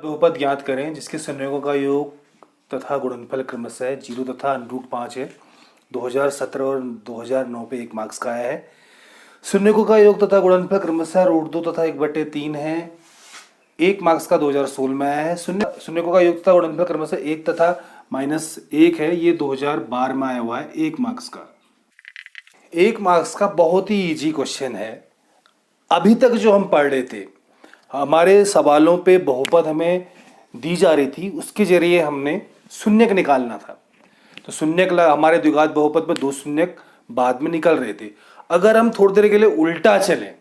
बहुपद ज्ञात करें जिसके संयोगों का योग तथा गुणनफल क्रमशः 0 तथा √5 है। 2017 और 2009 पे 1 मार्क्स का आया है। शून्यकों का योग तथा गुणनफल क्रमशः √2 तथा 1/3 है। 1 मार्क्स का 2016 में आया है। शून्यकों का योग तथा गुणनफल क्रमशः 1 तथा -1 है। ये 2012 में आया हुआ है 1 मार्क्स का। 1 मार्क्स का बहुत ही इजी क्वेश्चन है। अभी तक जो हम पढ़ रहे थे, हमारे सवालों पे बहुपद हमें दी जा रही थी, उसके जरिए हमने शून्यक निकालना था। तो शून्यक हमारे द्विघात बहुपद में 2 शून्यक बाद में निकल रहे थे। अगर हम थोड़ी देर के लिए उल्टा चलें,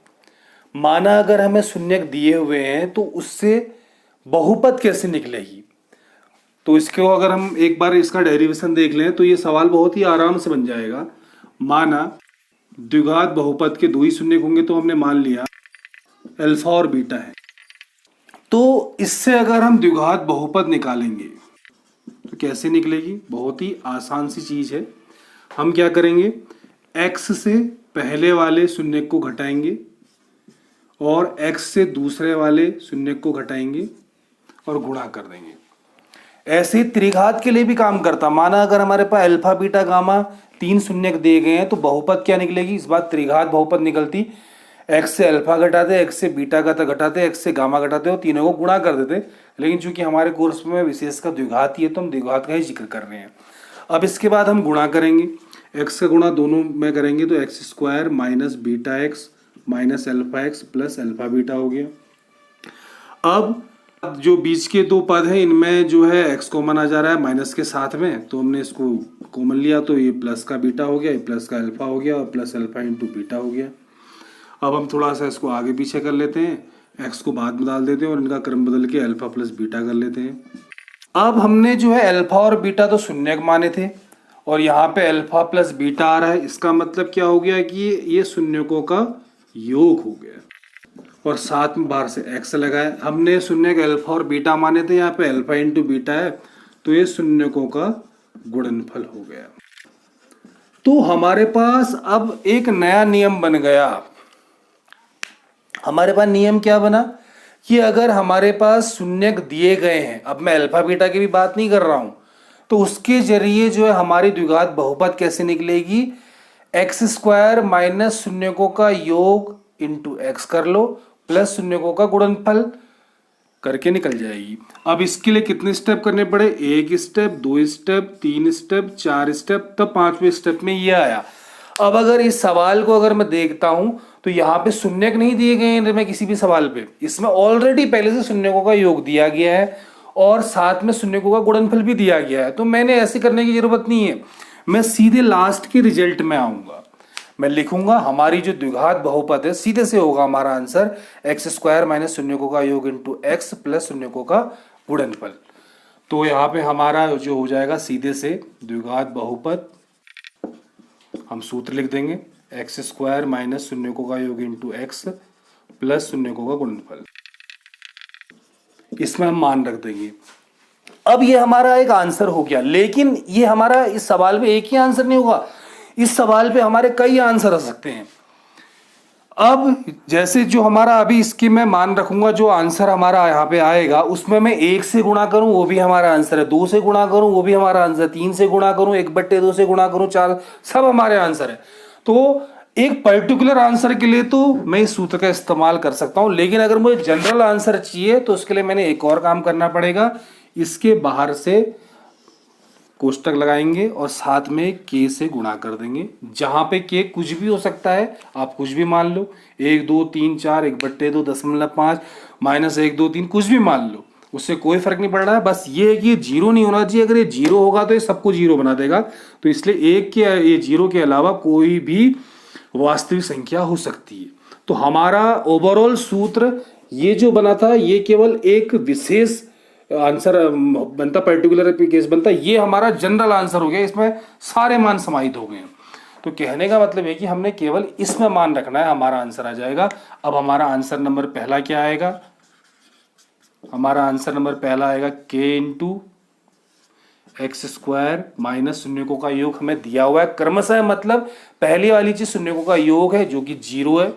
माना अगर हमें शून्यक दिए हुए हैं तो उससे बहुपद कैसे निकलेगी, तो इसको अगर हम एक बार इसका डेरिवेशन देख लें तो ये सवाल बहुत ही आराम से बन जाएगा। माना द्विघात बहुपद के 2 ही शून्यक होंगे, तो हमने मान लिया अल्फा और बीटा है। तो इससे अगर हम द्विघात बहुपद निकालेंगे तो कैसे निकलेगी? बहुत ही आसान सी चीज है। हम क्या करेंगे, x से पहले वाले शून्यक को घटाएंगे और x से दूसरे वाले शून्यक को घटाएंगे और गुणा कर देंगे। ऐसे ही त्रिघात के लिए भी काम करता। माना अगर हमारे पास अल्फा बीटा गामा 3 शून्यक दिए गए हैं, तो बहुपद क्या निकलेगी? इस बार त्रिघात बहुपद निकलती। x से अल्फा घटाते, x से बीटा का घटाते, x से गामा घटाते और तीनों को गुणा कर देते। लेकिन चूंकि हमारे कोर्स में विशेष का द्विघात ही है, तो हम द्विघात का ही जिक्र कर रहे हैं। अब इसके बाद हम गुणा करेंगे। x का गुणा दोनों में करेंगे तो x² minus beta x minus alpha x plus alpha beta हो गया। अब जो बीच के 2 पद हैं, इनमें जो है x कॉमन आ जा रहा है माइनस के साथ में, तो हमने इसको कॉमन लिया, तो ये प्लस का बीटा हो गया, ये प्लस का अल्फा हो गया और प्लस अल्फा इंटू बीटा हो गया। अब हम थोड़ा सा इसको आगे पीछे कर लेते हैं, x को बाद में डाल देते हैं और इनका क्रम बदल के अल्फा प्लस बीटा कर लेते हैं। अब हमने जो है अल्फा और बीटा तो शून्यक माने थे और यहाँ पे अल्फा प्लस बीटा आ रहा है। इसका मतलब क्या हो गया कि ये शून्यकों का योग हो गया और साथ में बाहर से x लगाया। हमने शून्यक अल्फा और बीटा माने थे, यहाँ पे अल्फा इंटू बीटा है, तो ये शून्यकों का गुणनफल हो गया। तो हमारे पास अब एक नया नियम बन गया। हमारे पास नियम क्या बना कि अगर हमारे पास शून्यक दिए गए हैं, अब मैं अल्फा बीटा की भी बात नहीं कर रहा हूं, तो उसके जरिए जो है हमारी द्विघात बहुपद कैसे निकलेगी? x² माइनस शून्यकों का योग इंटू x कर लो प्लस शून्यकों का गुणनफल करके निकल जाएगी। अब इसके लिए कितने स्टेप करने पड़े? 1 स्टेप, 2 स्टेप, 3 स्टेप, 4 स्टेप, तब 5वें स्टेप में ये आया। अब अगर इस सवाल को अगर मैं देखता हूं तो यहाँ पे शून्यक नहीं दिए गए हैं मैं किसी भी सवाल पे, इसमें ऑलरेडी पहले से शून्यकों का योग दिया गया है और साथ में शून्यकों का गुणनफल भी दिया गया है। तो मैंने ऐसे करने की जरूरत नहीं है, मैं सीधे लास्ट के रिजल्ट में आऊंगा। मैं लिखूंगा हमारी जो द्विघात बहुपद है, सीधे से होगा हमारा आंसर x² माइनस शून्यकों का योग इंटू x प्लस शून्यकों का गुणनफल। तो यहाँ पे हमारा जो हो जाएगा सीधे से द्विघात बहुपद, हम सूत्र लिख देंगे x² माइनस शून्यकों का योग इंटू x प्लस शून्यकों का गुणनफल। इसमें हम मान रख देंगे। अब ये हमारा एक आंसर हो गया, लेकिन ये हमारा इस सवाल में एक ही आंसर नहीं होगा, इस सवाल पे हमारे कई आंसर आ सकते हैं। अब जैसे जो हमारा अभी इसकी मैं मान रखूंगा, जो आंसर हमारा यहाँ पे आएगा उसमें मैं 1 से गुणा करूं वो भी हमारा आंसर है, 2 से गुणा करूं वो भी हमारा आंसर, 3 से गुणा करूं, 1/2 से गुणा करूं, 4, सब हमारे आंसर है। तो एक पर्टिकुलर आंसर के लिए तो मैं इस सूत्र का इस्तेमाल कर सकता हूं, लेकिन अगर मुझे जनरल आंसर चाहिए तो उसके लिए मैंने एक और काम करना पड़ेगा। इसके बाहर से कोष्टक लगाएंगे और साथ में k से गुणा कर देंगे, जहां पे k कुछ भी हो सकता है, आप कुछ भी मान लो, 1 2 3 4 1/2 0.5 माइनस 1 2 3 कुछ भी मान लो, उससे कोई फर्क नहीं पड़ रहा है। बस ये है कि ये 0 नहीं होना चाहिए। अगर ये 0 होगा तो ये सबको 0 बना देगा, तो इसलिए ये 0 के अलावा कोई भी वास्तविक संख्या हो सकती है। तो हमारा ओवरऑल सूत्र ये जो बना था, ये केवल एक विशेष आंसर बनता, पर्टिकुलर केस बनता, ये हमारा जनरल आंसर हो गया, इसमें सारे मान समाहित हो गए हैं। तो कहने का मतलब है कि हमने केवल इसमें मान रखना है, हमारा आंसर आ जाएगा। अब हमारा आंसर नंबर पहला क्या आएगा? हमारा आंसर नंबर पहला आएगा k इंटू x² माइनस शून्यकों का योग हमें दिया हुआ है क्रमशः, मतलब पहली वाली चीज शून्यकों का योग है जो कि 0 है,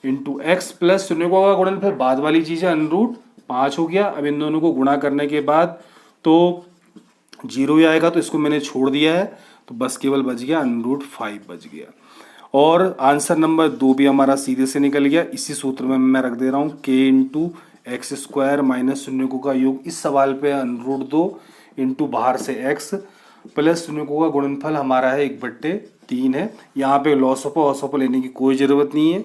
इंटू x प्लस शून्यकों का गुणनफल बाद वाली चीज है √5 5 हो गया। अब इन दोनों को गुणा करने के बाद तो 0 ही आएगा, तो इसको मैंने छोड़ दिया है, तो बस केवल बच गया √5 बच गया। और आंसर नंबर 2 भी हमारा सीधे से निकल गया। इसी सूत्र में मैं रख दे रहा हूँ k into x square minus शून्यकों का योग, इस सवाल पे √2 इंटू बाहर से x प्लस शून्यकों का गुणनफल हमारा है 1/3 है। यहाँ पे लॉसोपा वॉसोपा लेने की कोई ज़रूरत नहीं है।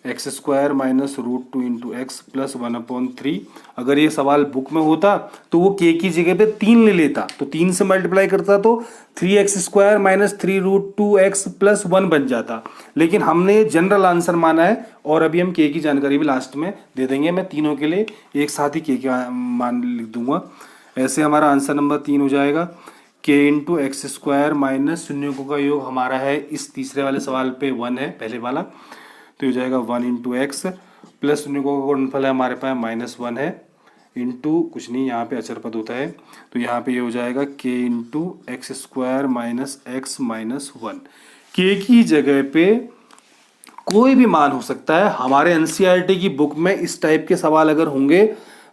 X square minus √2 into x plus 1/3। अगर ये सवाल बुक में होता तो वो k की जगह पे 3 ले लेता, तो 3 से मल्टीप्लाई करता तो 3x square minus 3√2x plus 1 बन जाता। लेकिन हमने जनरल आंसर माना है, और अभी हम k की जानकारी भी लास्ट में दे देंगे। मैं तीनों के लिए एक साथ ही k का मान लिख दूंगा। ऐसे हमारा आंसर नंबर 3 हो जाएगा k into x square minus शून्यकों का योग हमारा है इस तीसरे वाले सवाल पे 1 है, पहले वाला, तो हो जाएगा 1 इंटू एक्स प्लस शून्यकों का गुणनफल है हमारे पास -1 है, इंटू कुछ नहीं, यहाँ पे अचर पद होता है, तो यहाँ पे ये हो जाएगा k into x square minus x minus 1। k की जगह पे कोई भी मान हो सकता है। हमारे एनसीईआरटी की बुक में इस टाइप के सवाल अगर होंगे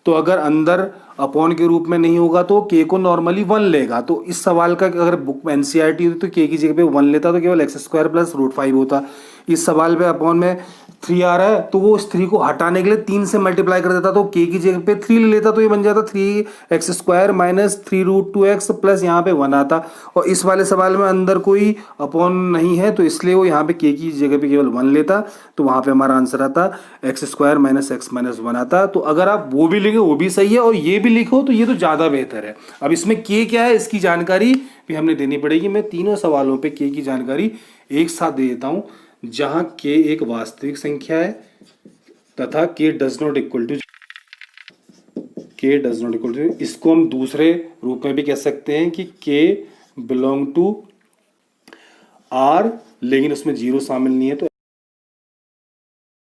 तो अगर अंदर अपॉन के रूप में नहीं होगा तो k को नॉर्मली 1 लेगा। तो इस सवाल का अगर बुक में एनसीईआरटी होती तो k की जगह पे 1 लेता, तो केवल एक्स स्क्वायर प्लस √5 होता। इस सवाल पे अपॉन में 3 आ रहा है, तो वो इस 3 को हटाने के लिए 3 से मल्टीप्लाई कर देता, तो k की जगह पे 3 ले लेता, तो ये बन जाता 3x square minus 3√2x plus यहाँ पे 1 आता। और इस वाले सवाल में अंदर कोई अपॉन नहीं है, तो इसलिए वो यहाँ पे k की जगह पे केवल 1 लेता, तो वहाँ पे हमारा आंसर आता x square minus x minus 1 आता। तो अगर आप वो भी लिखे वो भी सही है, और ये भी लिखो तो ये तो ज़्यादा बेहतर है। अब इसमें k क्या है इसकी जानकारी भी हमने देनी पड़ेगी। मैं तीनों सवालों पे k की जानकारी एक साथ दे देता हूँ, जहां k एक वास्तविक संख्या है तथा k does not equal to इसको हम दूसरे रूप में भी कह सकते हैं कि k बिलोंग टू R, लेकिन उसमें 0 शामिल नहीं है, तो